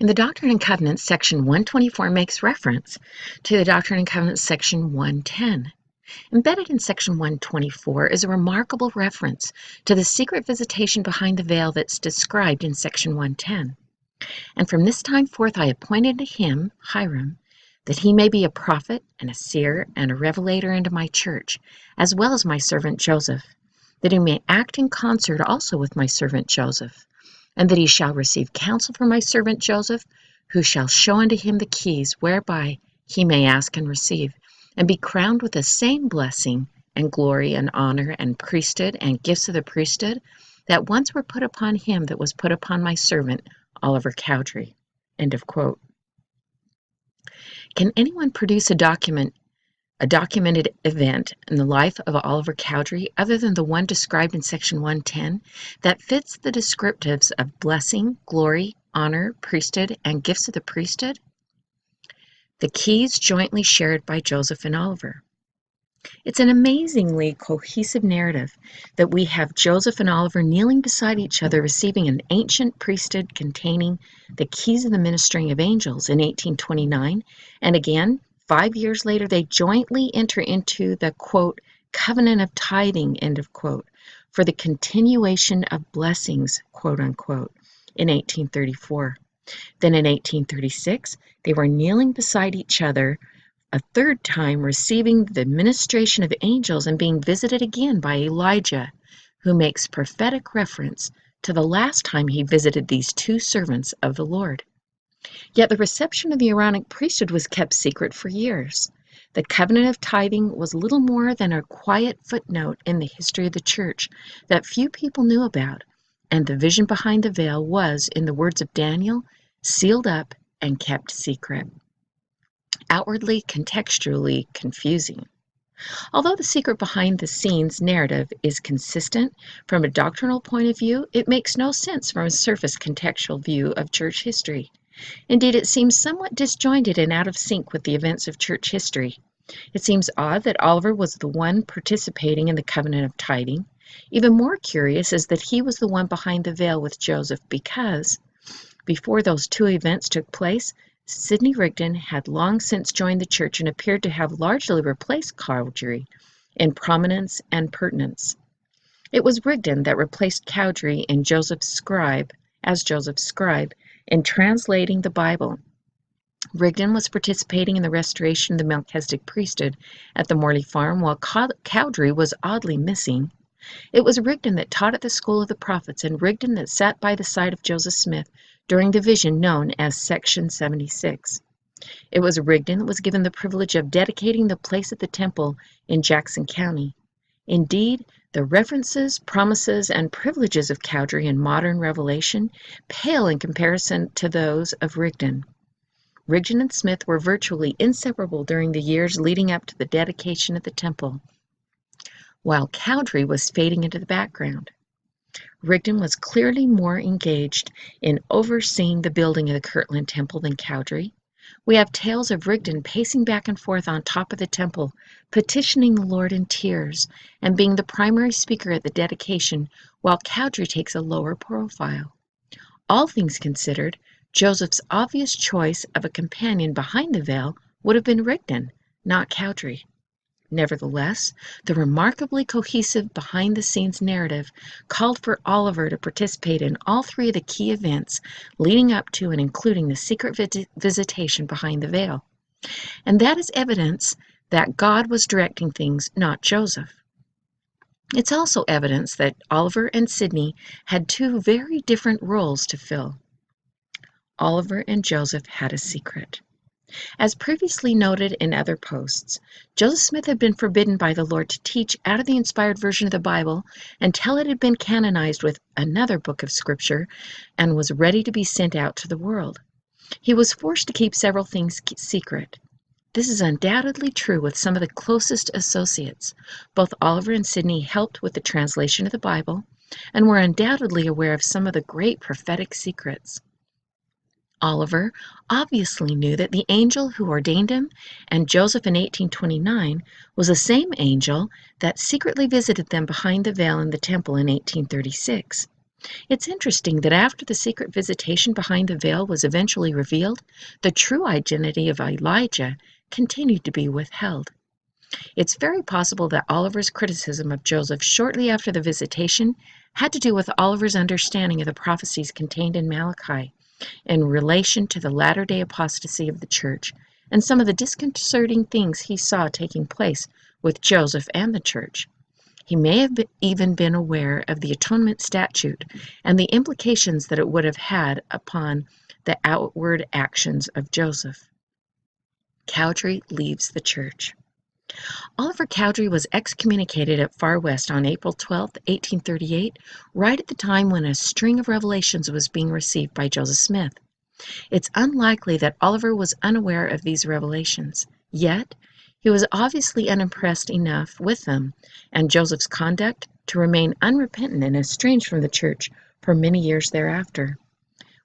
The Doctrine and Covenants, section 124, makes reference to the Doctrine and Covenants, section 110. Embedded in section 124 is a remarkable reference to the secret visitation behind the veil that's described in section 110. And from this time forth I appointed him, Hiram, that he may be a prophet and a seer and a revelator unto my church, as well as my servant Joseph, that he may act in concert also with my servant Joseph, and that he shall receive counsel from my servant Joseph, who shall show unto him the keys whereby he may ask and receive, and be crowned with the same blessing and glory and honor and priesthood and gifts of the priesthood that once were put upon him that was put upon my servant Oliver Cowdery. End of quote. Can anyone produce a documented event in the life of Oliver Cowdery other than the one described in section 110 that fits the descriptives of blessing, glory, honor, priesthood, and gifts of the priesthood? The keys jointly shared by Joseph and Oliver. It's an amazingly cohesive narrative that we have Joseph and Oliver kneeling beside each other receiving an ancient priesthood containing the keys of the ministering of angels in 1829, and again 5 years later they jointly enter into the, quote, covenant of tithing, end of quote, for the continuation of blessings, quote unquote, in 1834. Then in 1836 they were kneeling beside each other a third time, receiving the ministration of angels and being visited again by Elijah, who makes prophetic reference to the last time he visited these two servants of the Lord. Yet the reception of the Aaronic priesthood was kept secret for years. The covenant of tithing was little more than a quiet footnote in the history of the church that few people knew about, and the vision behind the veil was, in the words of Daniel, sealed up and kept secret. Outwardly, contextually confusing. Although the secret behind the scenes narrative is consistent from a doctrinal point of view, it makes no sense from a surface contextual view of church history. Indeed, it seems somewhat disjointed and out of sync with the events of church history. It seems odd that Oliver was the one participating in the covenant of tithing. Even more curious is that he was the one behind the veil with Joseph because, before those two events took place, Sidney Rigdon had long since joined the church and appeared to have largely replaced Cowdery in prominence and pertinence. It was Rigdon that replaced Cowdery as Joseph's scribe in translating the Bible. Rigdon was participating in the restoration of the Melchizedek priesthood at the Morley farm, while Cowdery was oddly missing. It was Rigdon that taught at the School of the Prophets, and Rigdon that sat by the side of Joseph Smith during the vision known as Section 76. It was Rigdon that was given the privilege of dedicating the place at the temple in Jackson County. Indeed, the references, promises, and privileges of Cowdery in modern revelation pale in comparison to those of Rigdon. Rigdon and Smith were virtually inseparable during the years leading up to the dedication of the temple, while Cowdery was fading into the background. Rigdon was clearly more engaged in overseeing the building of the Kirtland Temple than Cowdery. We have tales of Rigdon pacing back and forth on top of the temple, petitioning the Lord in tears, and being the primary speaker at the dedication, while Cowdery takes a lower profile. All things considered, Joseph's obvious choice of a companion behind the veil would have been Rigdon, not Cowdery. Nevertheless, the remarkably cohesive behind-the-scenes narrative called for Oliver to participate in all three of the key events leading up to and including the secret visitation behind the veil. And that is evidence that God was directing things, not Joseph. It's also evidence that Oliver and Sidney had two very different roles to fill. Oliver and Joseph had a secret. As previously noted in other posts, Joseph Smith had been forbidden by the Lord to teach out of the inspired version of the Bible until it had been canonized with another book of Scripture and was ready to be sent out to the world. He was forced to keep several things secret. This is undoubtedly true with some of the closest associates. Both Oliver and Sidney helped with the translation of the Bible and were undoubtedly aware of some of the great prophetic secrets. Oliver obviously knew that the angel who ordained him and Joseph in 1829 was the same angel that secretly visited them behind the veil in the temple in 1836. It's interesting that after the secret visitation behind the veil was eventually revealed, the true identity of Elijah continued to be withheld. It's very possible that Oliver's criticism of Joseph shortly after the visitation had to do with Oliver's understanding of the prophecies contained in Malachi in relation to the latter-day apostasy of the church and some of the disconcerting things he saw taking place with Joseph and the church. He may have even been aware of the atonement statute and the implications that it would have had upon the outward actions of Joseph. Cowdery leaves the church. Oliver Cowdery was excommunicated at Far West on April 12, 1838, right at the time when a string of revelations was being received by Joseph Smith. It's unlikely that Oliver was unaware of these revelations, yet he was obviously unimpressed enough with them and Joseph's conduct to remain unrepentant and estranged from the church for many years thereafter.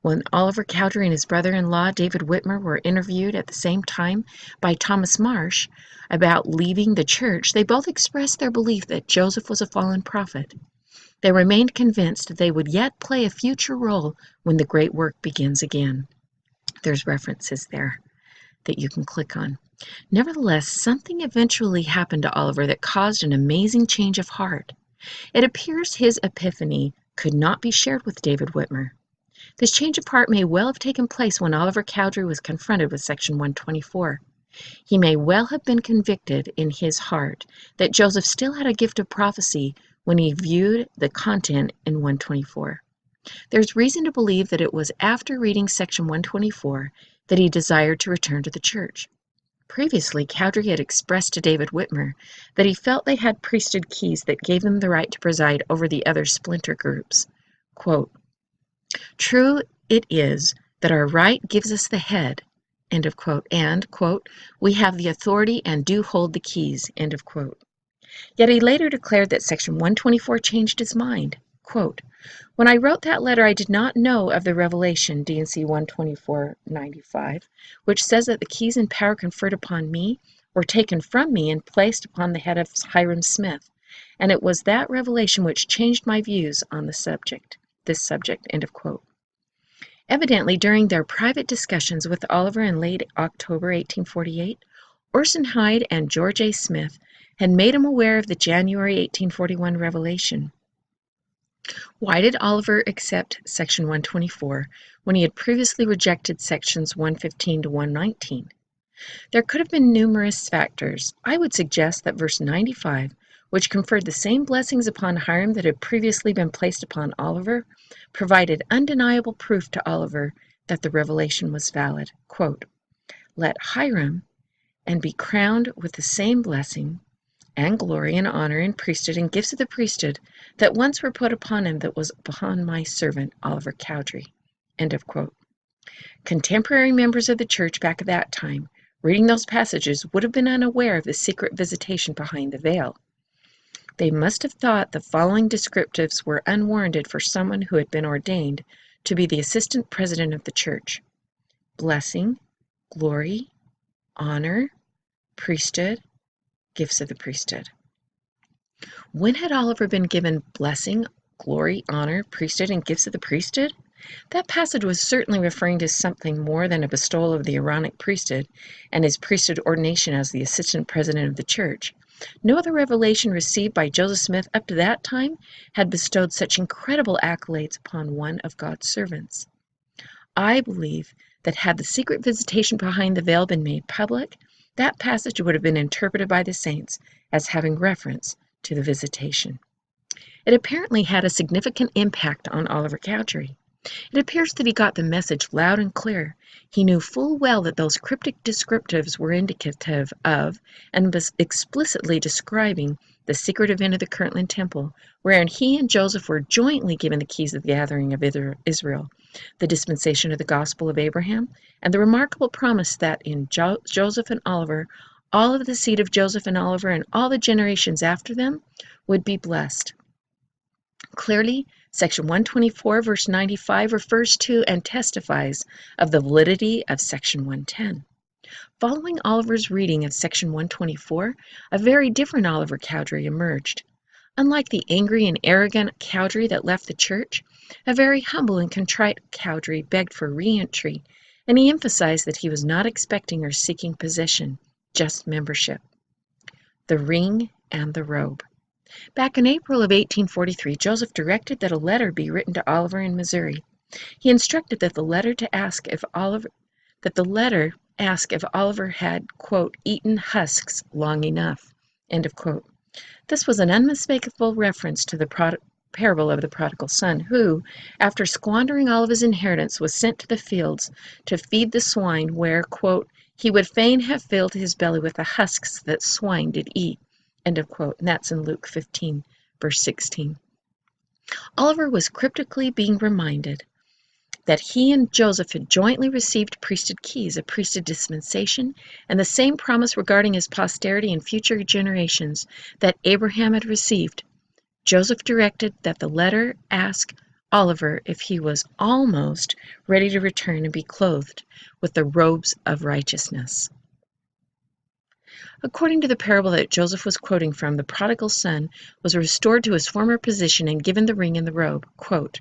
When Oliver Cowdery and his brother-in-law David Whitmer were interviewed at the same time by Thomas Marsh about leaving the church, they both expressed their belief that Joseph was a fallen prophet. They remained convinced that they would yet play a future role when the great work begins again. There's references there that you can click on. Nevertheless, something eventually happened to Oliver that caused an amazing change of heart. It appears his epiphany could not be shared with David Whitmer. This change of heart may well have taken place when Oliver Cowdery was confronted with Section 124. He may well have been convicted in his heart that Joseph still had a gift of prophecy when he viewed the content in 124. There's reason to believe that it was after reading Section 124 that he desired to return to the church. Previously, Cowdery had expressed to David Whitmer that he felt they had priesthood keys that gave them the right to preside over the other splinter groups. Quote, "True it is that our right gives us the head," end of quote, and, quote, "we have the authority and do hold the keys," end of quote. Yet he later declared that Section 124 changed his mind. Quote, "When I wrote that letter, I did not know of the revelation, D&C 124-95, which says that the keys and power conferred upon me were taken from me and placed upon the head of Hyrum Smith, and it was that revelation which changed my views on this subject, end of quote. Evidently, during their private discussions with Oliver in late October 1848, Orson Hyde and George A. Smith had made him aware of the January 1841 revelation. Why did Oliver accept Section 124 when he had previously rejected Sections 115 to 119? There could have been numerous factors. I would suggest that verse 95, which conferred the same blessings upon Hyrum that had previously been placed upon Oliver, provided undeniable proof to Oliver that the revelation was valid. Quote, "Let Hyrum and be crowned with the same blessing and glory and honor and priesthood and gifts of the priesthood that once were put upon him that was upon my servant Oliver Cowdery." End of quote. Contemporary members of the church back at that time, reading those passages, would have been unaware of the secret visitation behind the veil. They must have thought the following descriptives were unwarranted for someone who had been ordained to be the assistant president of the church: blessing, glory, honor, priesthood, gifts of the priesthood. When had Oliver been given blessing, glory, honor, priesthood, and gifts of the priesthood? That passage was certainly referring to something more than a bestowal of the Aaronic priesthood and his priesthood ordination as the assistant president of the church. No other revelation received by Joseph Smith up to that time had bestowed such incredible accolades upon one of God's servants. I believe that had the secret visitation behind the veil been made public, that passage would have been interpreted by the saints as having reference to the visitation. It apparently had a significant impact on Oliver Cowdery. It appears that he got the message loud and clear. He knew full well that those cryptic descriptives were indicative of and was explicitly describing the secret event of the Kirtland Temple, wherein he and Joseph were jointly given the keys of the gathering of Israel, the dispensation of the gospel of Abraham, and the remarkable promise that in Joseph and Oliver, all of the seed of Joseph and Oliver and all the generations after them would be blessed. Clearly, Section 124, verse 95 refers to and testifies of the validity of Section 110. Following Oliver's reading of Section 124, a very different Oliver Cowdery emerged. Unlike the angry and arrogant Cowdery that left the church, A very humble and contrite Cowdery begged for re-entry, and he emphasized that he was not expecting or seeking position, just membership. The ring and the robe. Back in April of 1843, Joseph directed that a letter be written to Oliver in Missouri. He instructed that the letter ask if Oliver had, quote, eaten husks long enough, end of quote. This was an unmistakable reference to the parable of the prodigal son, who, after squandering all of his inheritance, was sent to the fields to feed the swine, where, quote, he would fain have filled his belly with the husks that swine did eat, end of quote. And that's in Luke 15, verse 16. Oliver was cryptically being reminded that he and Joseph had jointly received priesthood keys, a priesthood dispensation, and the same promise regarding his posterity and future generations that Abraham had received. Joseph directed that the letter ask Oliver if he was almost ready to return and be clothed with the robes of righteousness. According to the parable that Joseph was quoting from, the prodigal son was restored to his former position and given the ring and the robe. Quote,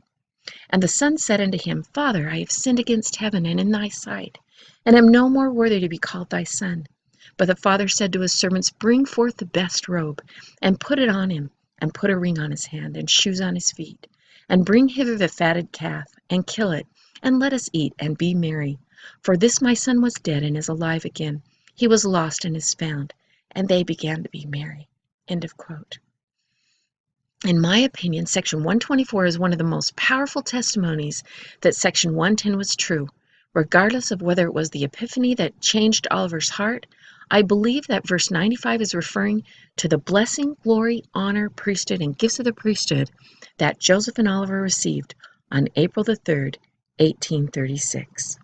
and the son said unto him, Father, I have sinned against heaven and in thy sight, and am no more worthy to be called thy son. But the father said to his servants, Bring forth the best robe, and put it on him, and put a ring on his hand, and shoes on his feet. And bring hither the fatted calf, and kill it, and let us eat, and be merry. For this my son was dead, and is alive again. He was lost, and is found. And they began to be merry. End of quote. In my opinion, Section 124 is one of the most powerful testimonies that Section 110 was true. Regardless of whether it was the epiphany that changed Oliver's heart, I believe that verse 95 is referring to the blessing, glory, honor, priesthood, and gifts of the priesthood that Joseph and Oliver received on April the 3rd, 1836.